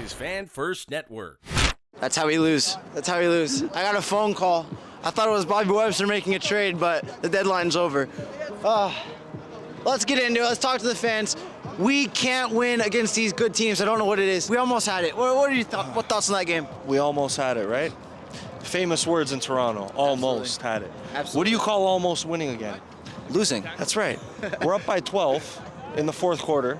is Fan First Network. That's how we lose. That's how we lose. I got a phone call. I thought it was Bobby Webster making a trade, but the deadline's over. Let's get into it. Let's talk to the fans. We can't win against these good teams. I don't know what it is. We almost had it. What are your what thoughts on that game? We almost had it, right? Famous words in Toronto. Almost had it. Absolutely. What do you call almost winning again? Losing. That's right. We're up by 12 in the fourth quarter.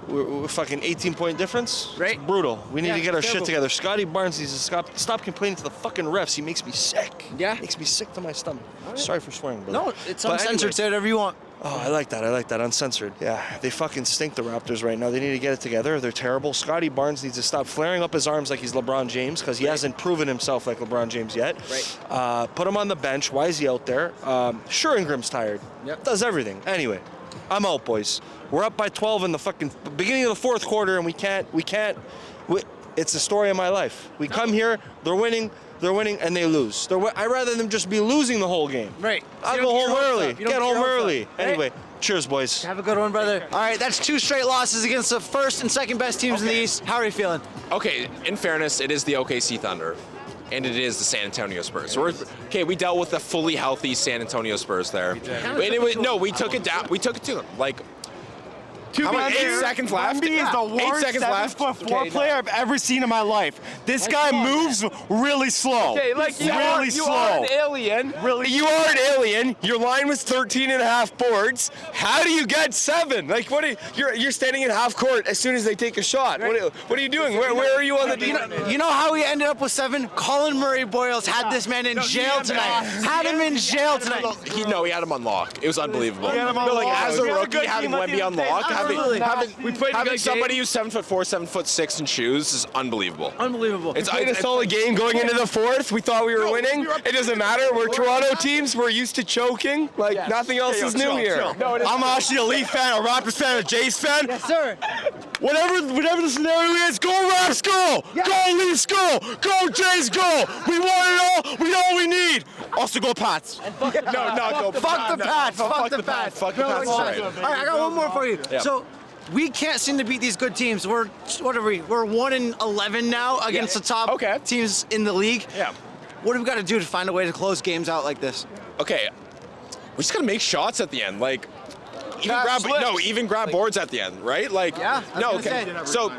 We're fucking 18-point difference. Right. It's brutal. We need to get our terrible. shit together. Scotty Barnes needs to stop complaining to the fucking refs. He makes me sick. Yeah. Makes me sick to my stomach. Sorry for swearing, brother. No, it's But uncensored. anyway. Say whatever you want. Oh, I like that. I like that. Uncensored. Yeah, they fucking stink, the Raptors, right now. They need to get it together. They're terrible. Scotty Barnes needs to stop flaring up his arms like he's LeBron James because he hasn't proven himself like LeBron James yet. Right. Put him on the bench. Why is he out there? Sure, Ingram's tired. Yep. Does everything. Anyway, I'm out, boys. We're up by 12 in the fucking beginning of the fourth quarter, and we can't. It's the story of my life. We come here, they're winning, and they lose. I'd rather them just be losing the whole game. Right. I'll go home early. Get home early. Anyway, cheers, boys. Have a good one, brother. All right, that's 2 straight losses against the first and second best teams in the East. How are you feeling? Okay, in fairness, it is the OKC Thunder, and it is the San Antonio Spurs. So we dealt with the fully healthy San Antonio Spurs there. We took it down. We took it to them. Like, 8 seconds left. Wemby is the worst 8 seconds left. 7'4" player I've ever seen in my life. This guy moves really slow. Okay, like you are an alien. Really? You are an alien. Your line was 13 and a half boards. How do you get 7? Like, what? You're standing in half court as soon as they take a shot. What are you doing? Where are you on the team? You know how we ended up with 7? Colin Murray Boyles had this man in jail tonight. Had him in jail tonight. He had him on lock. It was unbelievable. He had him on No, like lock. as a We had a rookie, good having team. Let Wemby him on play. lock, Absolutely. having somebody who's 7'4", 7'6" in shoes is unbelievable. Unbelievable. It's Played a solid game going into the fourth. We thought we were winning. It doesn't matter. We're Toronto teams. We're used to choking. Like, nothing else is new here. I'm actually a Leaf fan, a Raptors fan, a Jays fan. Yes, sir. Whatever the scenario is, go Raps, go! Go Leafs, go! Go Jays, go! We want it all. We know what we need. Also, go Pats. Fuck the Pats. Fuck the Pats. Fuck the Pats. All right, I got one more for you. Yeah. So, we can't seem to beat these good teams. We're 1-11 now against the top teams in the league. Yeah. What do we got to do to find a way to close games out like this? Okay, we just gotta make shots at the end. Like, even grab boards at the end, right? Like, Yeah, I was no, gonna okay. say. So,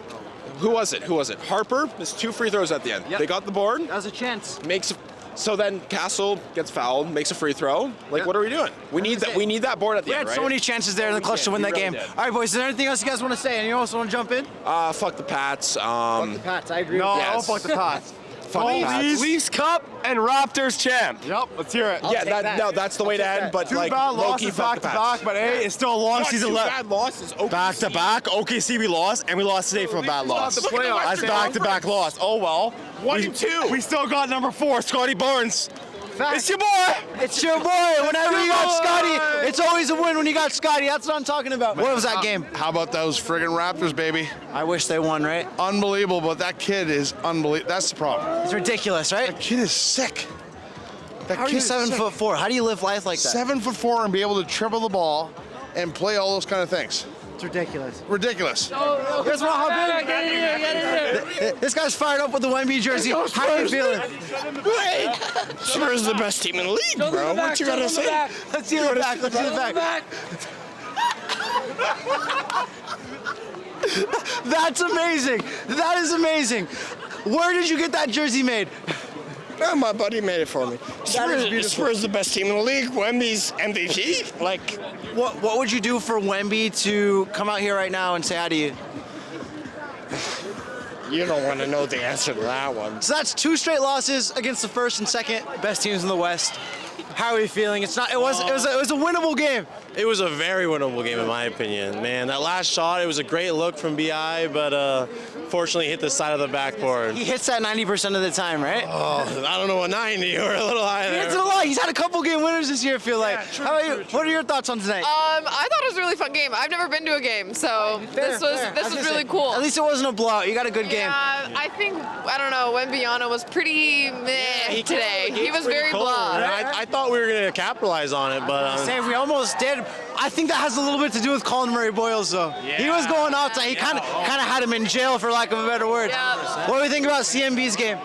who was it? Harper missed 2 free throws at the end. Yep. They got the board. That was a chance. So then Castle gets fouled, makes a free throw. Like, what are we doing? We need that. We need that board at the We end, had right? so many chances there in the clutch to win that really game. did. All right, boys. Is there anything else you guys want to say? Anyone else want to jump in? Fuck the Pats. Fuck the Pats. I agree. No, with Yes. fuck the Pats. Fuck the Pats. Leafs Cup and Raptors champ. Yep, let's hear it. That's the way to end. But 2 like, bad low-key, losses fuck back the to Pats. back, but hey, it's still a long season left. Bad losses. Back to back. OKC we lost, and we lost today from a bad loss. the playoffs. That's back to back loss. Oh well. 1 and 2. We still got number 4, Scotty Barnes. It's your boy. It's your boy. Whenever you got Scotty, it's always a win when you got Scotty. That's what I'm talking about. What was that game? How about those friggin' Raptors, baby? I wish they won, right? Unbelievable, but that kid is unbelievable. That's the problem. It's ridiculous, right? That kid is sick. That How are kid you is 7'4"? How do you live life like that? 7'4" and be able to dribble the ball and play all those kind of things. It's ridiculous. Ridiculous. Here's what happened. Get in here. This guy's fired up with the Wemby jersey. How are you feeling? Spurs is the best team in the league, bro. What you gotta say? Let's see it back. Let's see it back. That's amazing. That is amazing. Where did you get that jersey made? Oh, my buddy made it for me. That is beautiful. Spurs is the best team in the league. Wemby's MVP. Like, What would you do for Wemby to come out here right now and say hi to you? you don't want to know the answer to that one. So that's 2 straight losses against the first and second best teams in the West. How are you feeling? It was a winnable game. It was a very winnable game in my opinion. Man, that last shot, it was a great look from BI, but fortunately hit the side of the backboard. He hits that 90% of the time, right? Oh, I don't know what 90 or a little high He there. hits it a lot. He's had a couple game winners this year, I feel like. How about you? What are your thoughts on tonight? I thought it was a really fun game. I've never been to a game, so this was really cool. At least it wasn't a blowout. You got a good game. Yeah, I think, I don't know, Wembyana was pretty meh today. He was very Cold. blah. I thought thought we were going to capitalize on it, but Say we almost did. I think that has a little bit to do with Colin Murray Boyles, though. He was going off tonight. He kind of had him in jail, for lack of a better word. Yeah. What do we think about CMB's game?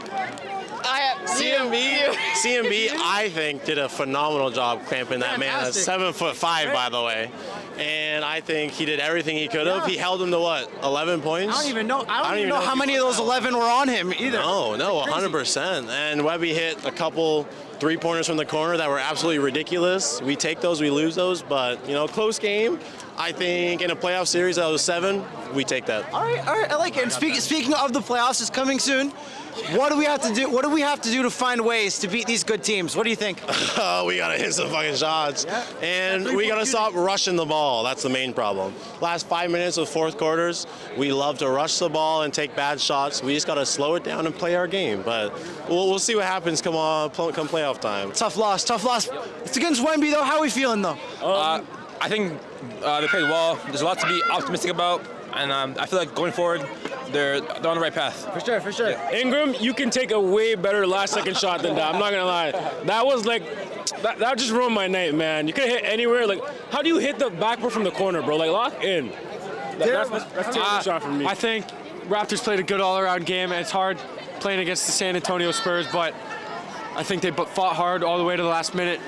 CMB, I think, did a phenomenal job cramping that man. That's 7'5", by the way. And I think he did everything he could have. He held him to what, 11 points? I don't even know how many of those 11 were on him either. No, 100%. And Wemby hit a couple three-pointers from the corner that were absolutely ridiculous. We take those, we lose those, but close game. I think in a playoff series that was 7, we take that. All right, I like it. And speaking of the playoffs, it's coming soon. What do we have to do? What do we have to do to find ways to beat these good teams? What do you think? We gotta hit some fucking shots, and we gotta stop rushing the ball. That's the main problem. Last 5 minutes of fourth quarters, we love to rush the ball and take bad shots. We just gotta slow it down and play our game. But we'll see what happens. Come playoff time. Tough loss. It's against Wemby though. How are we feeling though? I think they played well. There's a lot to be optimistic about, and I feel like going forward, they're on the right path. For sure. Ingram, you can take a way better last-second shot than that. I'm not gonna lie. That was like, that just ruined my night, man. You could hit anywhere. Like, how do you hit the backboard from the corner, bro? Like, lock in. That's a terrible shot from me. I think Raptors played a good all-around game, and it's hard playing against the San Antonio Spurs, but I think they fought hard all the way to the last minute.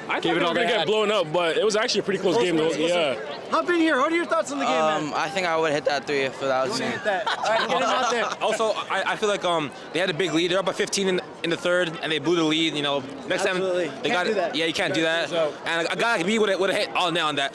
I thought they were gonna get blown up, but it was actually a pretty close game, though. Yeah. Hop in here. What are your thoughts on the game, man? I think I would hit that 3 if that was me. All right, get him out there. Also, I feel like they had a big lead. They're up by 15 in the third, and they blew the lead. Next Absolutely. time they Can't got do that. Yeah, you can't do that. And a guy like me would have hit all nail on that.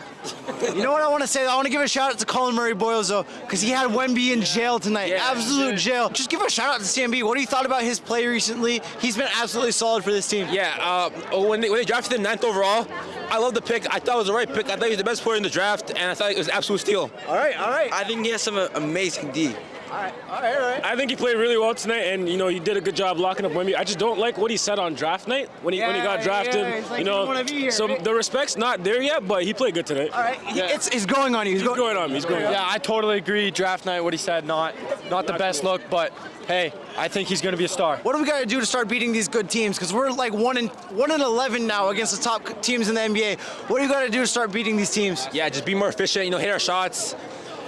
You know what I want to say? I want to give a shout out to Colin Murray Boyles though, because he had Wemby in jail tonight. Absolute jail. Just give a shout out to CMB. What do you thought about his play recently? He's been absolutely solid for this team. Yeah. When they drafted him 9th overall, I love the pick. I thought it was the right pick. I thought he was the best player in the draft, and I thought it was an absolute steal. All right. I think he has some amazing D. All right. I think he played really well tonight, and he did a good job locking up Wemby. I just don't like what he said on draft night when he got drafted. He's like, "You don't wanna be here," so right? the respect's not there yet, but he played good tonight. All right. It's growing on you. He's growing on me. Yeah, I totally agree. Draft night, what he said, not the best look, but hey, I think he's going to be a star. What do we got to do to start beating these good teams? Because we're like 1-11 now against the top teams in the NBA. What do you got to do to start beating these teams? Yeah, just be more efficient. Hit our shots,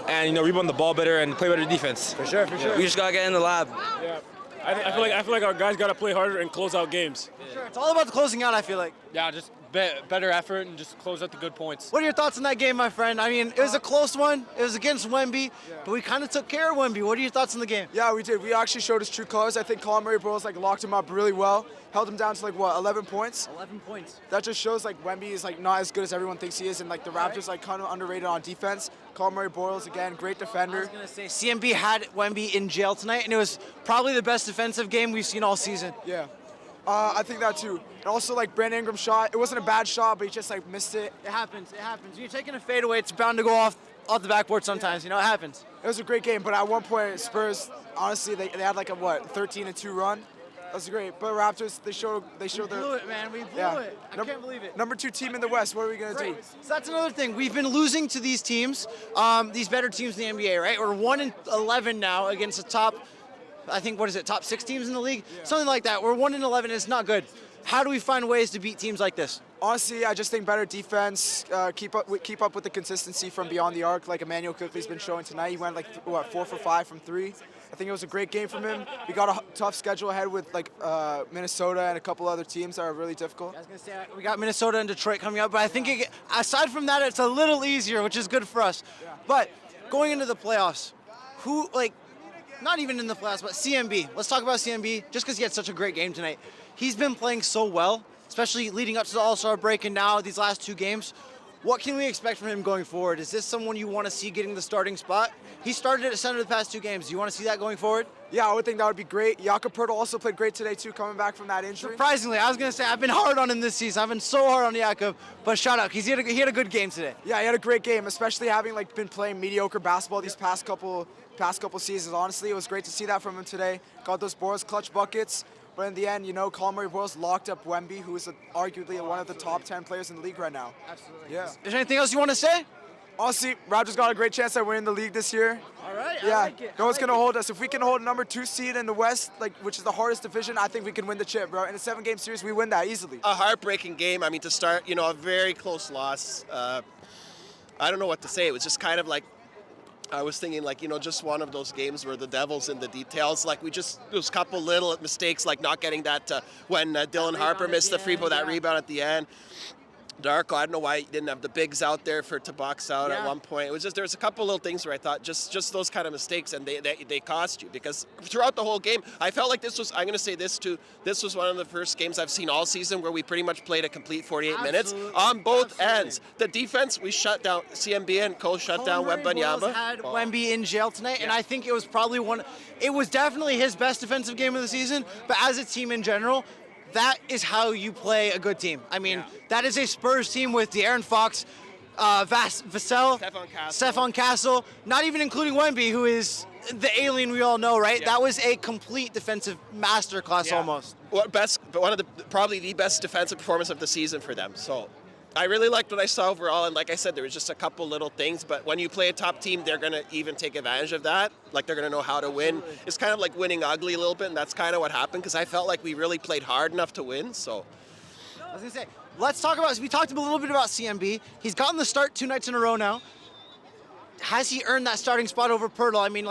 and rebound the ball better and play better defense. For sure. We just gotta get in the lab. Yeah. I feel like our guys gotta play harder and close out games. Sure. It's all about the closing out. I feel like. Yeah, just better effort and just close out the good points. What are your thoughts on that game, my friend? I mean, it was a close one. It was against Wemby, but we kind of took care of Wemby. What are your thoughts on the game? Yeah, we did. We actually showed his true colors. I think Colin Murray Boyles locked him up really well. Held him down to 11 points. 11 points. That just shows Wemby is not as good as everyone thinks he is, and the Raptors kind of underrated on defense. Colin Murray Boyles again, great defender. I was gonna say CMB had Wemby in jail tonight, and it was probably the best defensive game we've seen all season. Yeah. I think that too. And also Brandon Ingram's shot, it wasn't a bad shot, but he just missed it. It happens. When you're taking a fadeaway, it's bound to go off the backboard sometimes. It happens. It was a great game, but at one point Spurs, honestly, they had 13-2 run. That was great. But Raptors, they showed We blew it, man. We blew it. I can't believe it. Number 2 team in the West. What are we gonna do? So that's another thing. We've been losing to these teams, these better teams in the NBA, right? We're 1-11 now against the top. I think top 6 teams in the league, something like that. We're 1-11. It's not good. How do we find ways to beat teams like this? Honestly, I just think better defense, keep up with the consistency from beyond the arc, like Emmanuel Quickley's been showing tonight. He went 4 for 5 from 3. I think it was a great game from him. We got a tough schedule ahead with Minnesota and a couple other teams that are really difficult. I was gonna say we got Minnesota and Detroit coming up, but I think aside from that, it's a little easier, which is good for us. Yeah. But going into the playoffs, not even in the playoffs, but CMB. Let's talk about CMB, just because he had such a great game tonight. He's been playing so well, especially leading up to the All-Star break and now these last 2 games. What can we expect from him going forward? Is this someone you want to see getting the starting spot? He started at center the past 2 games. Do you want to see that going forward? Yeah, I would think that would be great. Jakob Poeltl also played great today too, coming back from that injury. Surprisingly, I was going to say I've been hard on him this season. I've been so hard on Jakob, but shout out, he had a good game today. Yeah, he had a great game, especially having been playing mediocre basketball these past couple seasons. Honestly, it was great to see that from him today. Got those boards, clutch buckets. But in the end, Colin Murray Boyles locked up Wemby, who is arguably one of the top 10 players in the league right now. Absolutely. Yeah. Is there anything else you want to say? Honestly, Raptors got a great chance at winning the league this year. All right, Yeah, I like it. no one's gonna hold us. If we can hold number 2 seed in the West, which is the hardest division, I think we can win the chip, bro. In a 7-game series, we win that easily. A heartbreaking game. I mean, to start, a very close loss. I don't know what to say. It was just kind of like, I was thinking just one of those games where the devil's in the details. Those couple little mistakes, like not getting that when Dylan Harper missed the free throw, that rebound at the end. Darko, I don't know why he didn't have the bigs out there to box out at one point. It was just, there was a couple little things where I thought just those kind of mistakes, and they cost you, because throughout the whole game, I felt like this was, I'm going to say this too, this was one of the first games I've seen all season where we pretty much played a complete 48 minutes on both ends. The defense, we shut down, CMB and Cole shut down Wembanyama. Had Wemby in jail tonight, and I think it was probably it was definitely his best defensive game of the season, but as a team in general, that is how you play a good team. I mean, that is a Spurs team with De'Aaron Fox, Vassell, Stephon Castle, not even including Wemby, who is the alien we all know, right? That was a complete defensive masterclass almost. Probably the best defensive performance of the season for them. So I really liked what I saw overall, and like I said, there was just a couple little things, but when you play a top team, they're going to even take advantage of that. Like, they're going to know how to win. It's kind of like winning ugly a little bit, and that's kind of what happened, because I felt like we really played hard enough to win. So I was going to say, let's talk about, we talked a little bit about CMB. He's gotten the start 2 nights in a row now. Has he earned that starting spot over Pirtle? I mean,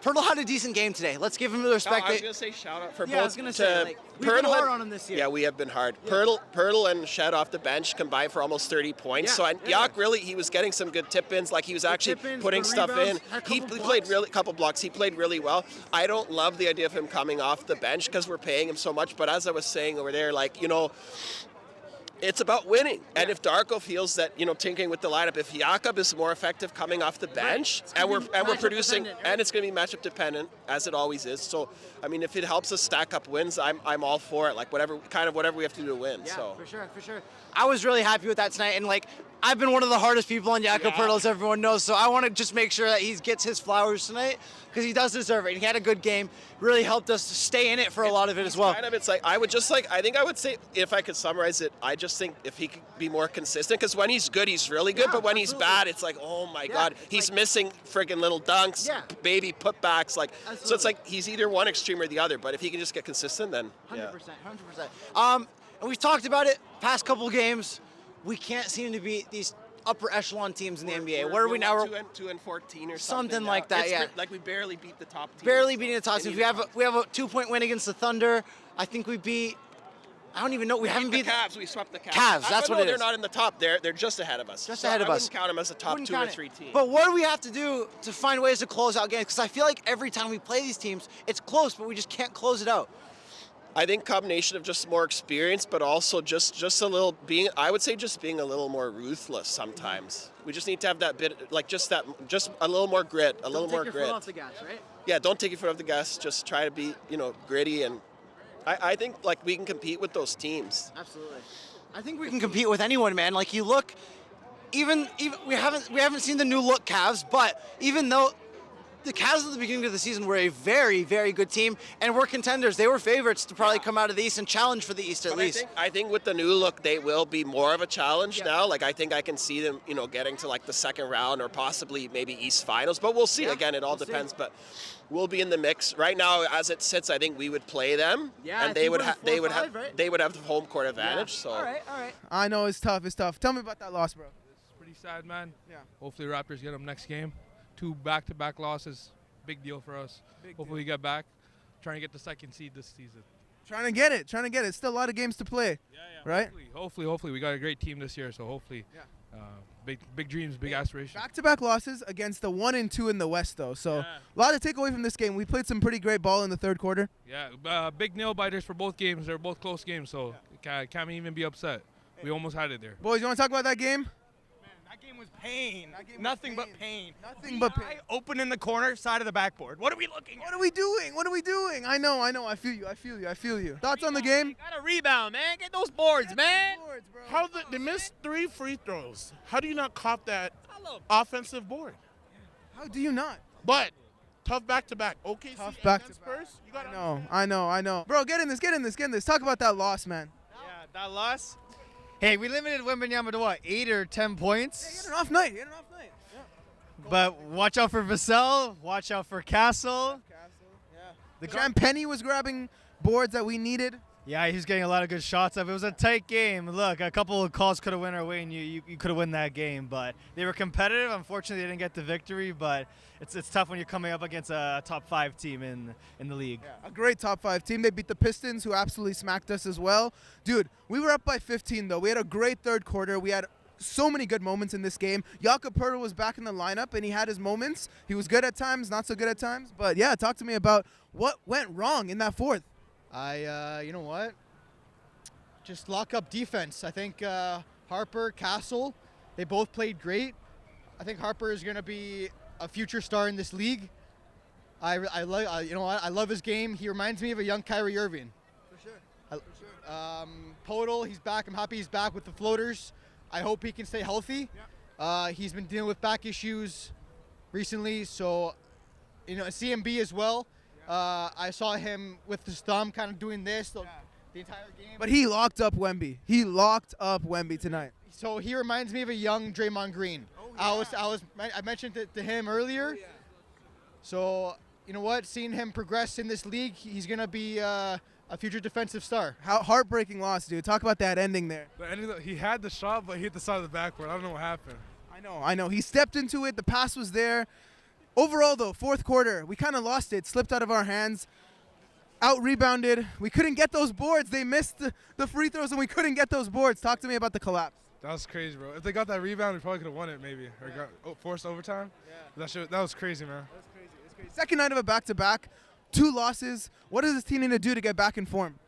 Pirtle had a decent game today. Let's give him the respect. I was going to say shout out for both. I was going to say, we've been hard on him this year. Yeah, we have been hard. Pirtle and Shed off the bench combined for almost 30 points. Yak really, he was getting some good tip-ins. Like, he was actually putting stuff in. He played a couple blocks. He played really well. I don't love the idea of him coming off the bench because we're paying him so much. But as I was saying over there, it's about winning. And if Darko feels that, tinkering with the lineup, if Jakob is more effective coming off the bench, and we're producing, and it's going to be matchup dependent, as it always is. So, I mean, if it helps us stack up wins, I'm all for it. Like, whatever we have to do to win. Yeah, so. for sure. I was really happy with that tonight, and I've been one of the hardest people on Jakob Pirtle, as everyone knows, so I want to just make sure that he gets his flowers tonight, because he does deserve it. He had a good game, really helped us stay in it for a lot of it as well. I think I would say, if I could summarize it, I just think if he could be more consistent, because when he's good, he's really good, but when he's bad, it's like, oh my God, he's missing friggin' little dunks, baby putbacks, so it's like he's either one extreme or the other, but if he can just get consistent, then 100%. And we've talked about it past couple games. We can't seem to beat these upper echelon teams in the NBA. What are we now? 2-14 or something like that. Like, we barely beat the top teams. Barely beating the top teams. We have a 2-point win against the Thunder. I think we beat. I don't even know. We haven't beat the Cavs. We swept the Cavs. That's what it is. They're not in the top. They're just ahead of us. I wouldn't count them as a top 2 or 3 team. But what do we have to do to find ways to close out games? Because I feel like every time we play these teams, it's close, but we just can't close it out. I think combination of just more experience, but also just a little being a little more ruthless sometimes. We just need to have that bit, just a little more grit, a little more grit. Don't take your foot off the gas, right? Yeah, don't take your foot off the gas. Just try to be, gritty, and I think we can compete with those teams. Absolutely. I think we can compete with anyone, man. Like, you look, even we haven't seen the new look Cavs, but even though the Cavs at the beginning of the season were a very, very good team, and were contenders. They were favorites to probably come out of the East and challenge for the East at least. I think with the new look, they will be more of a challenge now. I think I can see them, getting to the second round or possibly maybe East Finals. But we'll see. Again, it all depends. But we'll be in the mix right now. As it sits, I think we would play them, and they would have the home court advantage. So. All right. I know it's tough. Tell me about that loss, bro. It's pretty sad, man. Yeah. Hopefully, Raptors get them next game. 2 back-to-back losses, big deal for us. Hopefully we get back. Trying to get the second seed this season. Trying to get it. Still a lot of games to play. Right? Hopefully. We got a great team this year, so hopefully. Big dreams, big aspirations. Back-to-back losses against the 1 and 2 in the West, though. So a lot to take away from this game. We played some pretty great ball in the third quarter. Yeah, big nail biters for both games. They're both close games, so can't even be upset. We almost had it there. Boys, you want to talk about that game? That game was pain. Nothing but pain. Nothing but pain. Open in the corner, side of the backboard. What are we looking at? What are we doing? I know. I feel you. Thoughts on the game? Got a rebound, man. Get those boards, man. They missed 3 free throws. How do you not cop that offensive board? How do you not? But tough back-to-back. OKC Tough back to Spurs. You got I know. Bro, get in this. Talk about that loss, man. Yeah, that loss. Hey, we limited Wembanyama to what, 8 or 10 points? He had an off night. But watch out for Vassell. Watch out for Castle. The Penny was grabbing boards that we needed. Yeah, he's getting a lot of good shots up. It was a tight game. Look, a couple of calls could have went our way, and you could have won that game. But they were competitive. Unfortunately, they didn't get the victory. But it's tough when you're coming up against a top 5 team in the league. Yeah, a great top 5 team. They beat the Pistons, who absolutely smacked us as well. Dude, we were up by 15 though. We had a great third quarter. We had so many good moments in this game. Jakob Poeltl was back in the lineup, and he had his moments. He was good at times, not so good at times. But yeah, talk to me about what went wrong in that fourth. You know what? Just lock up defense. I think Harper, Castle, they both played great. I think Harper is going to be a future star in this league. I love his game. He reminds me of a young Kyrie Irving. For sure. Poeltl, he's back. I'm happy he's back with the floaters. I hope he can stay healthy. He's been dealing with back issues recently, so CMB as well. I saw him with his thumb kind of doing this the entire game. But he locked up Wemby. He locked up Wemby tonight. So he reminds me of a young Draymond Green. I mentioned it to him earlier. So you know what? Seeing him progress in this league, he's gonna be a future defensive star. How heartbreaking loss, dude. Talk about that ending there. The ending, he had the shot, but he hit the side of the backboard. I don't know what happened. I know. He stepped into it. The pass was there. Overall, though, fourth quarter, we kind of lost it. Slipped out of our hands. Out-rebounded. We couldn't get those boards. They missed the free throws, and we couldn't get those boards. Talk to me about the collapse. That was crazy, bro. If they got that rebound, we probably could have won it, maybe. Or got forced overtime. Yeah. That was crazy, man. It's crazy. Second night of a back-to-back. 2 losses. What does this team need to do to get back in form?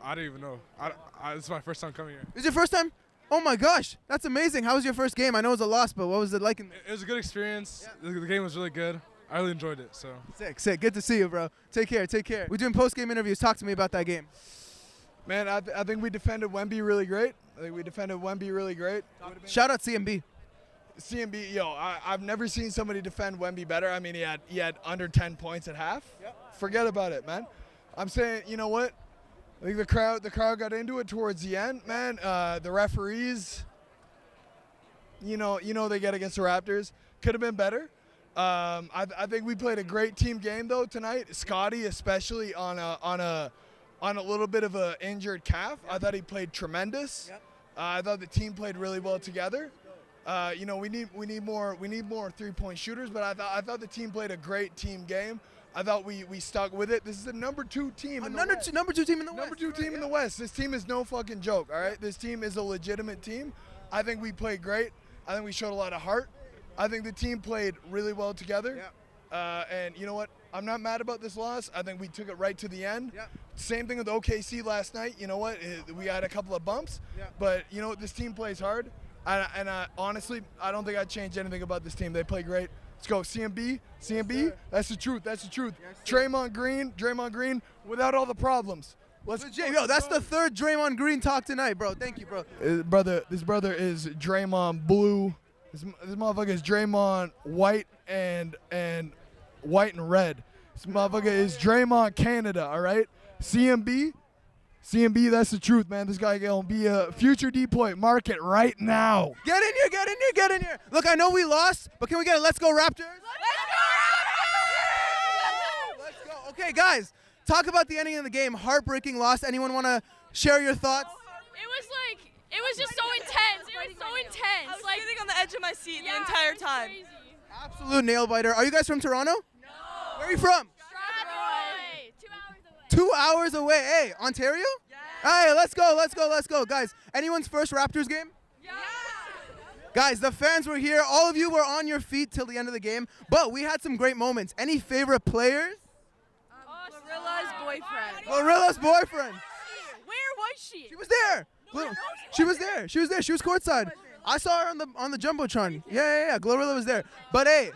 I don't even know. This is my first time coming here. Is it your first time? Oh my gosh, that's amazing. How was your first game? I know it was a loss, but what was it like? It was a good experience. Yeah. The game was really good. I really enjoyed it. So sick. Good to see you, bro. Take care. We're doing post-game interviews. Talk to me about that game. Man, I think we defended Wemby really great. Shout out CMB. CMB, I've never seen somebody defend Wemby better. I mean, he had under 10 points at half. Yep. Forget about it, man. I'm saying, you know what? I think the crowd got into it towards the end, man. The referees, you know they get against the Raptors. Could have been better. I think we played a great team game though tonight. Scotty, especially on a little bit of a injured calf. Yep. I thought he played tremendous. Yep. I thought the team played really well together. We need more 3-point shooters, but I thought the team played a great team game. I thought we stuck with it. This is the number 2 team in the West. Number 2 team in the West. Number 2 team in the West. This team is no fucking joke, all right? This team is a legitimate team. I think we played great. I think we showed a lot of heart. I think the team played really well together. Yeah. And you know what? I'm not mad about this loss. I think we took it right to the end. Yeah. Same thing with OKC last night. You know what? We had a couple of bumps. Yeah. But you know what? This team plays hard. And honestly, I don't think I'd change anything about this team. They play great. Let's go, CMB. Yes, that's the truth. Yes, Draymond Green, without all the problems. That's the third Draymond Green talk tonight, bro. Thank you, bro. This brother is Draymond blue. This motherfucker is Draymond white and red. This motherfucker is Draymond Canada. All right, CMB, that's the truth, man. This guy gonna be a future D-point. Mark it right now. Get in here. Look, I know we lost, but can we get a let's go Raptors? Let's go. Okay, guys, talk about the ending of the game. Heartbreaking loss. Anyone want to share your thoughts? It was just so intense. It was so intense. I was sitting on the edge of my seat the entire time. Crazy. Absolute nail biter. Are you guys from Toronto? No. Where are you from? Stratford. 2 hours away. 2 hours away. Hey, Ontario? Yeah. Hey, let's go. Guys, anyone's first Raptors game? Yeah. Guys, the fans were here. All of you were on your feet till the end of the game, but we had some great moments. Any favorite players? Glorilla's boyfriend. Where was she? She was there. She was there. She was courtside. I saw her on the jumbotron. Yeah. Glorilla was there. But hey,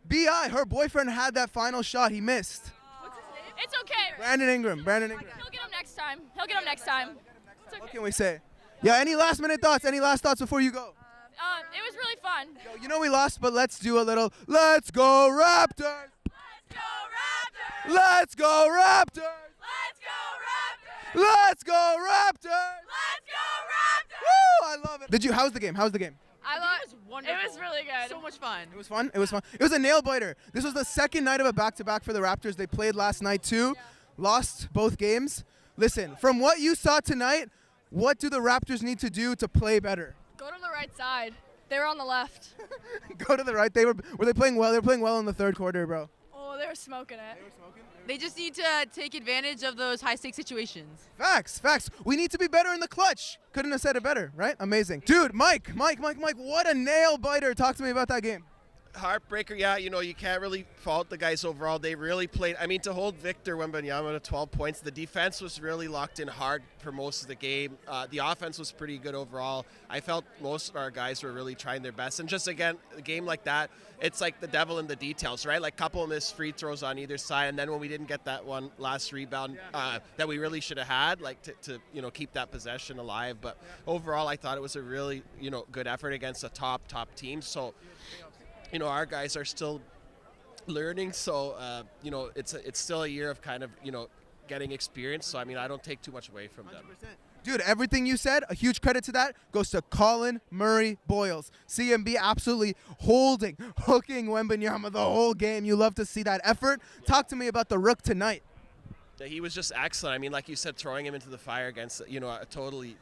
B.I., her boyfriend had that final shot. He missed. What's his name? It's okay. Brandon Ingram. He'll get him next time. It's okay. What can we say? Yeah. Any last minute thoughts? Any last thoughts before you go? It was really fun. Yo, you know we lost, but let's do a little. Let's go Raptors. Let's go Raptors. Let's go Raptors! Let's go Raptors! Woo! I love it. How's the game? I was wonderful. It was really good. So much fun. It was fun. It was fun. It was a nail biter. This was the second night of a back-to-back for the Raptors. They played last night too, lost both games. Listen, from what you saw tonight, what do the Raptors need to do to play better? Go to the right side. They were on the left. Go to the right. Were they playing well? They were playing well in the third quarter, bro. Oh, they were smoking it. They just need to take advantage of those high-stakes situations. Facts. We need to be better in the clutch. Couldn't have said it better, right? Amazing. Dude, Mike, what a nail biter. Talk to me about that game. Heartbreaker, yeah, you can't really fault the guys overall. They really played. I mean, to hold Victor Wembanyama to 12 points, the defense was really locked in hard for most of the game. The offense was pretty good overall. I felt most of our guys were really trying their best. And just, again, a game like that, it's like the devil in the details, right? Like, couple of missed free throws on either side. And then when we didn't get that one last rebound that we really should have had, like, to keep that possession alive. But overall, I thought it was a really, good effort against a top team. So, our guys are still learning, so it's still a year of kind of getting experience. So I mean, I don't take too much away from them. Dude, everything you said, a huge credit to that goes to Colin Murray Boyles. CMB absolutely hooking Wembanyama the whole game. You love to see that effort. Talk to me about the Rook tonight. He was just excellent. I mean, like you said, throwing him into the fire against a totally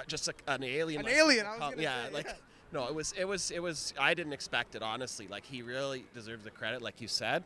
just an alien. An alien. I was gonna say, No, it was. I didn't expect it, honestly. Like, he really deserves the credit, like you said.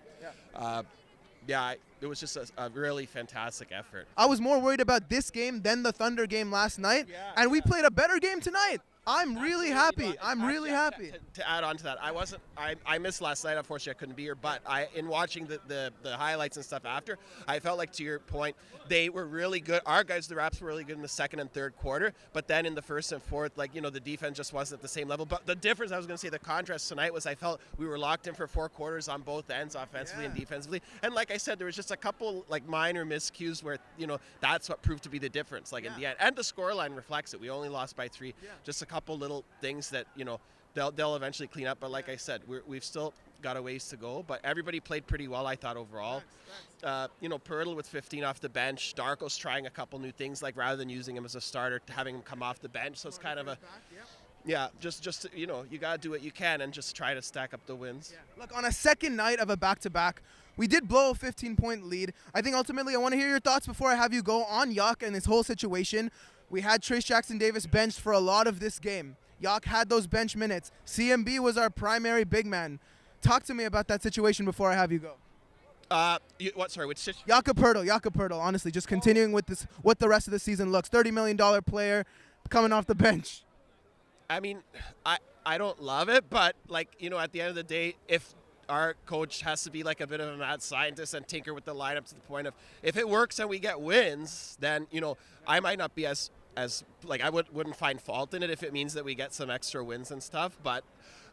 It was just a really fantastic effort. I was more worried about this game than the Thunder game last night, and we played a better game tonight. I'm really happy. I'm really happy. To add on to that, I missed last night. Unfortunately, I couldn't be here. But in watching the highlights and stuff after, I felt like, to your point, they were really good. Our guys, the Raps, were really good in the second and third quarter. But then in the first and fourth, the defense just wasn't at the same level. But the difference, I was going to say, the contrast tonight was I felt we were locked in for 4 quarters on both ends, offensively and defensively. And like I said, there was just a couple minor miscues where that's what proved to be the difference. In the end, and the scoreline reflects it. We only lost by 3. Just a couple little things that they'll eventually clean up, but like I said, we've still got a ways to go. But everybody played pretty well, I thought, overall. Pirtle with 15 off the bench. Darko's trying a couple new things, like rather than using him as a starter, having him come off the bench. So it's kind of just you got to do what you can and just try to stack up the wins. Look, on a second night of a back-to-back, we did blow a 15-point lead. I think ultimately I want to hear your thoughts before I have you go on Yak and this whole situation. We had Trace Jackson-Davis benched for a lot of this game. Yak had those bench minutes. CMB was our primary big man. Talk to me about that situation before I have you go. What? Sorry, which situation? Jakob Poeltl, honestly, just continuing with this, what the rest of the season looks. $30 million player coming off the bench. I mean, I don't love it, but at the end of the day, if our coach has to be like a bit of a mad scientist and tinker with the lineup to the point of, if it works and we get wins, then I might not be as I wouldn't find fault in it if it means that we get some extra wins and stuff. But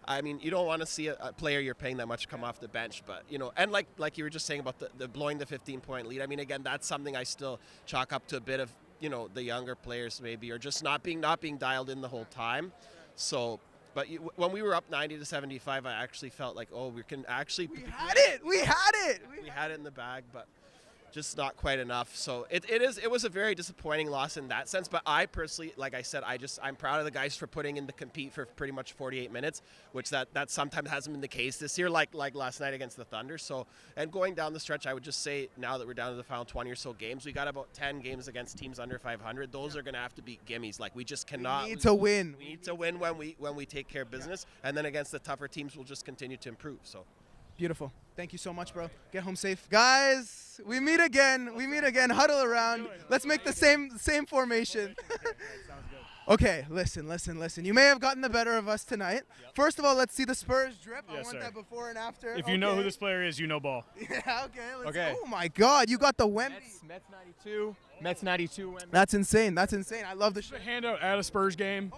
I mean, you don't want to see a player you're paying that much come off the bench. But and like you were just saying about the blowing the 15-point lead. I mean, again, that's something I still chalk up to a bit of the younger players maybe, or just not being dialed in the whole time. So. But when we were up 90-75, I actually felt like, we can actually. We had it. We had it in the bag, but just not quite enough. So it was a very disappointing loss in that sense. But I personally, like I said, I'm proud of the guys for putting in the compete for pretty much 48 minutes, which that sometimes hasn't been the case this year, like last night against the Thunder. So, and going down the stretch, I would just say now that we're down to the final 20 or so games, we got about 10 games against teams under 500. Those are going to have to be gimmies. Like, we just cannot. We need to win. We need to win when we take care of business, and then against the tougher teams, we'll just continue to improve. So. Beautiful. Thank you so much, bro. Get home safe. Guys, we meet again. Huddle around. Let's make the same formation. Okay, listen. You may have gotten the better of us tonight. First of all, let's see the Spurs drip. I want that before and after. If you know who this player is, you know ball. Yeah, okay. Oh, my God. You got the Wemby. Mets 92. Mets 92 Wemby. That's insane. I love the shit. Handout at a Spurs game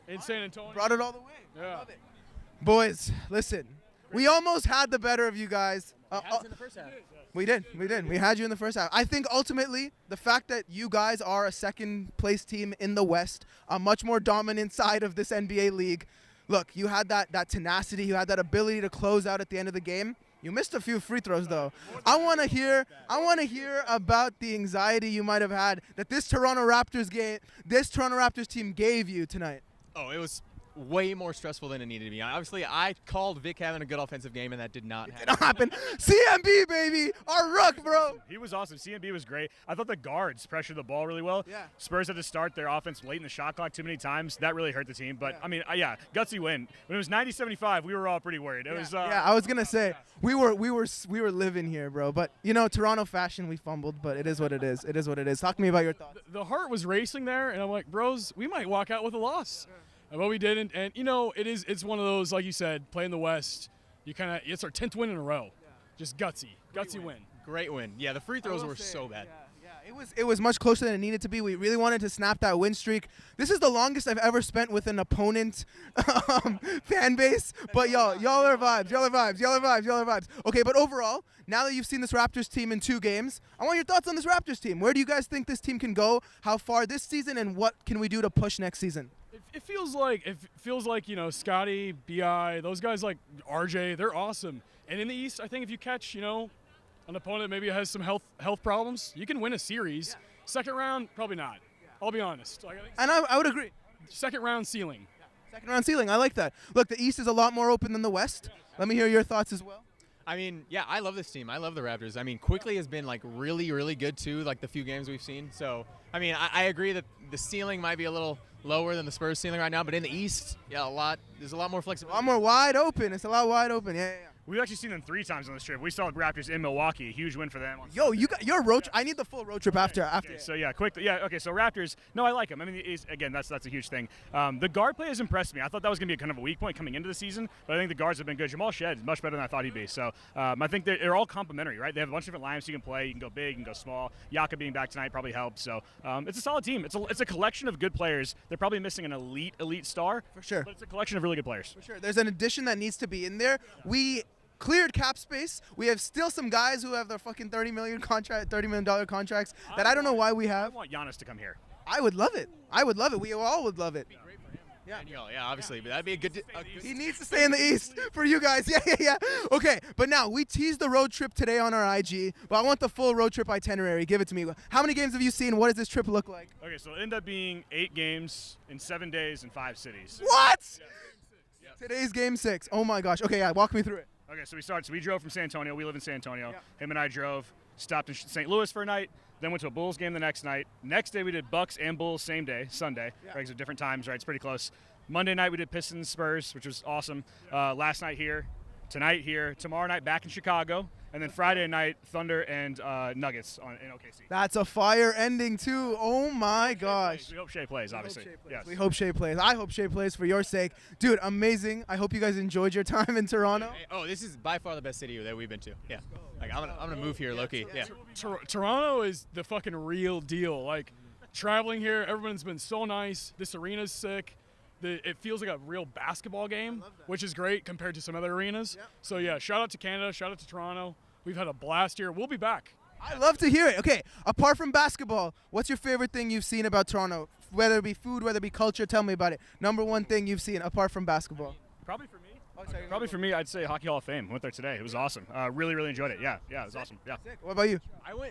in San Antonio. Brought it all the way. Yeah. I love it. Boys, listen. We almost had the better of you guys. In the first half. We did. We had you in the first half. I think ultimately the fact that you guys are a second-place team in the West, a much more dominant side of this NBA league. Look, you had that tenacity. You had that ability to close out at the end of the game. You missed a few free throws, though. I want to hear about the anxiety you might have had that this Toronto Raptors team gave you tonight. Oh, it was way more stressful than it needed to be. Obviously, I called Vic having a good offensive game, and that did not happen. CMB, baby, our rook, bro. He was awesome. CMB was great. I thought the guards pressured the ball really well. Yeah. Spurs had to start their offense late in the shot clock too many times. That really hurt the team. But, I mean, yeah, gutsy win. When it was 90-75, we were all pretty worried. It was. Yeah, I was gonna say we were living here, bro. But Toronto fashion, we fumbled, but it is what it is. It is what it is. Talk to me about your thoughts. The heart was racing there, and I'm like, bros, we might walk out with a loss. And what we didn't, and it's one of those, like you said, playing the West. It's our 10th win in a row. Just gutsy win. Great win. Yeah, the free throws were so bad. It was much closer than it needed to be. We really wanted to snap that win streak. This is the longest I've ever spent with an opponent fan base. But y'all are vibes. Okay, but overall, now that you've seen this Raptors team in 2 games, I want your thoughts on this Raptors team. Where do you guys think this team can go? How far this season, and what can we do to push next season? It feels like Scotty, Bi, those guys like RJ, they're awesome. And in the East, I think if you catch an opponent that maybe has some health problems, you can win a series. Yeah. Second round, probably not. I'll be honest. I would agree. Second round ceiling. Second round ceiling. I like that. Look, the East is a lot more open than the West. Let me hear your thoughts as well. I mean, yeah, I love this team. I love the Raptors. I mean, Quickly has been really, really good too. Like the few games we've seen. So, I mean, I agree that the ceiling might be a little lower than the Spurs ceiling right now, but in the East, there's a lot more flexibility. A lot more wide open. It's a lot wide open. Yeah. We've actually seen them 3 times on this trip. We saw the Raptors in Milwaukee, a huge win for them. Yo, you got your road. I need the full road trip after. Okay, so quick. Yeah, okay. So Raptors. No, I like them. I mean, again, that's a huge thing. The guard play has impressed me. I thought that was going to be kind of a weak point coming into the season, but I think the guards have been good. Jamal Shead is much better than I thought he'd be. So I think they're all complementary, right? They have a bunch of different lineups you can play. You can go big, you can go small. Yaka being back tonight probably helps. So it's a solid team. It's a collection of good players. They're probably missing an elite star for sure, but it's a collection of really good players. For sure. There's an addition that needs to be in there. We cleared cap space. We have still some guys who have their fucking $30 million contracts that I don't know why we have. I want Giannis to come here. I would love it. We all would love it. Yeah, obviously, but that'd be a good. He needs to stay in the East for you guys. Yeah. Okay, but now we teased the road trip today on our IG, but I want the full road trip itinerary. Give it to me. How many games have you seen? What does this trip look like? Okay, so it'll end up being 8 games in 7 days in 5 cities. What? Yeah. Today's game 6. Oh my gosh. Okay, walk me through it. Okay, so we drove from San Antonio. We live in San Antonio. Yeah. Him and I drove, stopped in St. Louis for a night, then went to a Bulls game the next night. Next day we did Bucks and Bulls same day, Sunday. Yeah. Right, so different times, right? It's pretty close. Monday night we did Pistons, Spurs, which was awesome. Last night here, tonight here, tomorrow night back in Chicago, and then Friday night Thunder and Nuggets in OKC. That's a fire ending too. Oh my gosh. We hope Shea plays, obviously. Yes. We hope Shea plays. I hope Shea plays for your sake, dude. Amazing. I hope you guys enjoyed your time in Toronto. Hey, this is by far the best city that we've been to. Yeah. Like I'm gonna move here, low-key. Yeah. Toronto is the fucking real deal. Like traveling here, everyone's been so nice. This arena's sick. It feels like a real basketball game, which is great compared to some other arenas. Yep. So yeah, shout out to Canada, shout out to Toronto. We've had a blast here. We'll be back. I love to hear it. Okay, apart from basketball, what's your favorite thing you've seen about Toronto? Whether it be food, whether it be culture, tell me about it. Number one thing you've seen apart from basketball. Probably for me. Probably for me, I'd say Hockey Hall of Fame. Went there today. It was awesome. Really enjoyed it. Yeah, it was awesome. Yeah. Sick. What about you?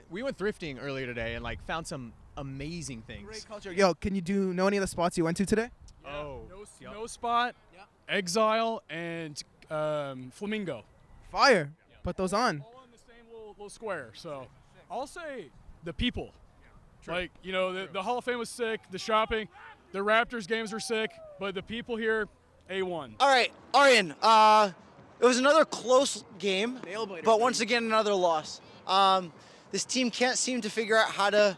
We went thrifting earlier today and found some amazing things. Great culture. Yo, can you know any of the spots you went to today? Yeah. No Spot, Exile, and Flamingo. Fire. Put those on. All in the same little square. So I'll say the people. Like, the Hall of Fame was sick. The shopping, the Raptors games were sick. But the people here, A1. All right, Aryaan. It was another close game, but once again, another loss. This team can't seem to figure out how to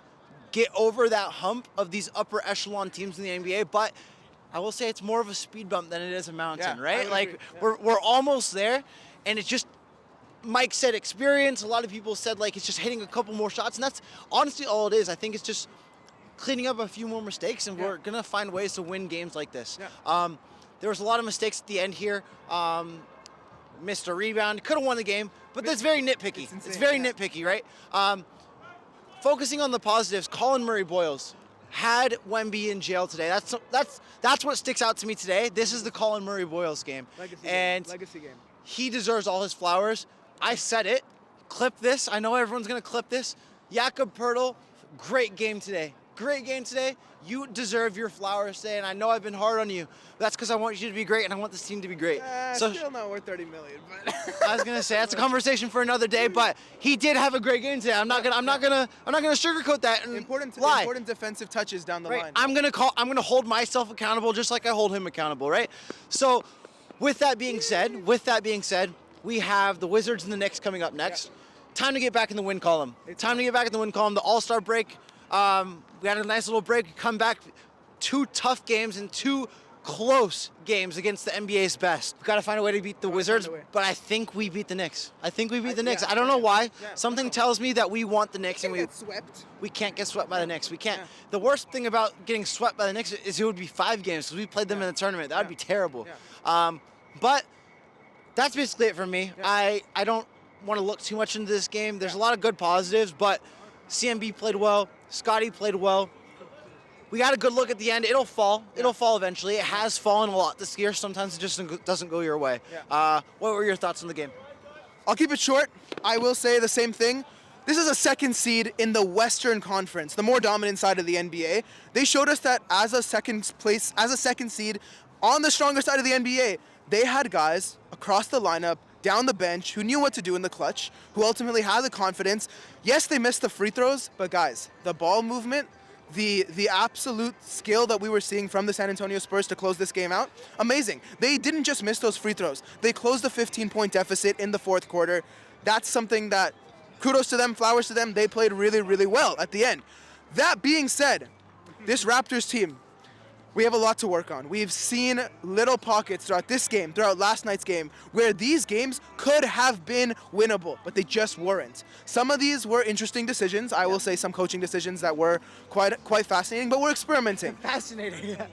get over that hump of these upper echelon teams in the NBA, but I will say it's more of a speed bump than it is a mountain, right? Like we're almost there, and it's just, Mike said experience. A lot of people said it's just hitting a couple more shots, and that's honestly all it is. I think it's just cleaning up a few more mistakes, and we're gonna find ways to win games like this. Yeah. There was a lot of mistakes at the end here. Missed a rebound, could have won the game, but that's very nitpicky. It's very nitpicky, right? Focusing on the positives, Colin Murray-Boyles had Wemby in jail today. That's what sticks out to me today. This is the Colin Murray-Boyles game. Legacy game. He deserves all his flowers. I said it. Clip this. I know everyone's going to clip this. Jakob Poeltl, great game today. great game today. You deserve your flowers today, and I know I've been hard on you. That's because I want you to be great, and I want this team to be great. So Still not worth 30 million, but I was gonna say that's a conversation for another day, but he did have a great game today. I'm not gonna sugarcoat that and lie. important defensive touches down the Right. line. I'm gonna hold myself accountable just like I hold him accountable, right? So, with that being said, we have the Wizards and the Knicks coming up next. Time to get back in the win column. The All-Star break. We had a nice little break. Come back. 2 tough games and 2 close games against the NBA's best. We got to find a way to beat the Wizards, but I think we beat the Knicks. I don't know why. Something tells me that we want the Knicks, and we can't get swept by the Knicks. We can't. The worst thing about getting swept by the Knicks is it would be 5 games because we played them in the tournament. That would be terrible. But that's basically it for me. I don't want to look too much into this game. There's a lot of good positives, but CMB played well. Scotty played well. We got a good look at the end. It'll fall. It'll fall eventually. It has fallen a lot this year. Sometimes it just doesn't go your way. What were your thoughts on the game? I'll keep it short. I will say the same thing. This is a second seed in the Western Conference, the more dominant side of the NBA. They showed us that as a second seed on the stronger side of the NBA, they had guys across the lineup, down the bench, who knew what to do in the clutch, who ultimately had the confidence. Yes, they missed the free throws, but guys, the ball movement, the absolute skill that we were seeing from the San Antonio Spurs to close this game out, amazing. They didn't just miss those free throws. They closed the 15-point deficit in the fourth quarter. That's something that, kudos to them, flowers to them, they played really, really well at the end. That being said, this Raptors team, we have a lot to work on. We've seen little pockets throughout this game, throughout last night's game, where these games could have been winnable, but they just weren't. Some of these were interesting decisions. I will say some coaching decisions that were quite fascinating, but we're experimenting. Fascinating, yeah.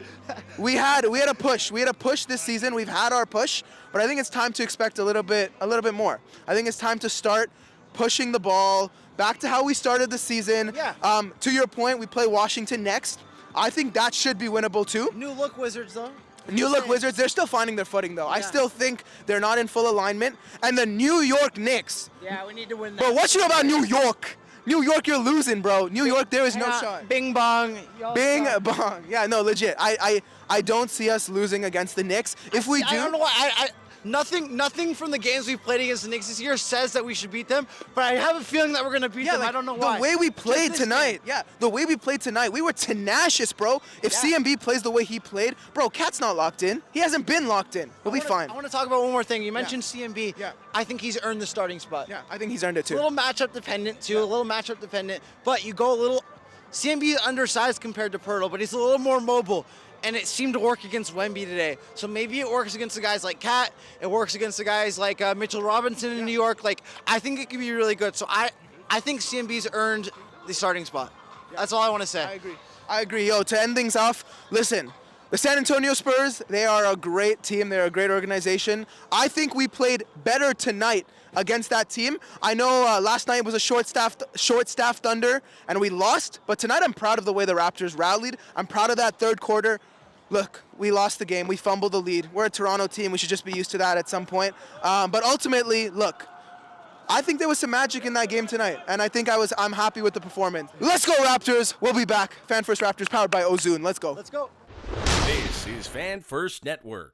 We had a push. We had a push this season. We've had our push, but I think it's time to expect a little bit more. I think it's time to start pushing the ball back to how we started the season. Yeah. To your point, we play Washington next. I think that should be winnable too. New look Wizards, though. New look Wizards, they're still finding their footing, though. I still think they're not in full alignment. And the New York Knicks. Yeah, we need to win that. Bro, what you know about New York? New York, you're losing, bro. New York, there is no shot. Bing bong. Bing bong. Yeah, no, legit. I don't see us losing against the Knicks. If we do, I don't know why. Nothing from the games we've played against the Knicks this year says that we should beat them, but I have a feeling that we're going to beat them. Like, I don't know why. The way we played tonight, we were tenacious, bro. If CMB plays the way he played, bro, Cat's not locked in. He hasn't been locked in. We'll be fine. I want to talk about one more thing. You mentioned CMB. Yeah. I think he's earned the starting spot. Yeah, I think he's earned it too. A little matchup dependent too, but you go a little, CMB is undersized compared to Pirtle, but he's a little more mobile. And it seemed to work against Wemby today. So maybe it works against the guys like Cat. It works against the guys like Mitchell Robinson in New York. Like, I think it could be really good. So I think CMB's earned the starting spot. That's all I want to say. I agree. Yo, to end things off, listen, the San Antonio Spurs, they are a great team. They're a great organization. I think we played better tonight against that team. I know last night was a short-staffed Thunder, and we lost. But tonight I'm proud of the way the Raptors rallied. I'm proud of that third quarter. Look, we lost the game. We fumbled the lead. We're a Toronto team. We should just be used to that at some point. But ultimately, look, I think there was some magic in that game tonight, and I think I'm happy with the performance. Let's go, Raptors. We'll be back. Fan First Raptors, powered by Ozune. Let's go. Let's go. This is Fan First Network.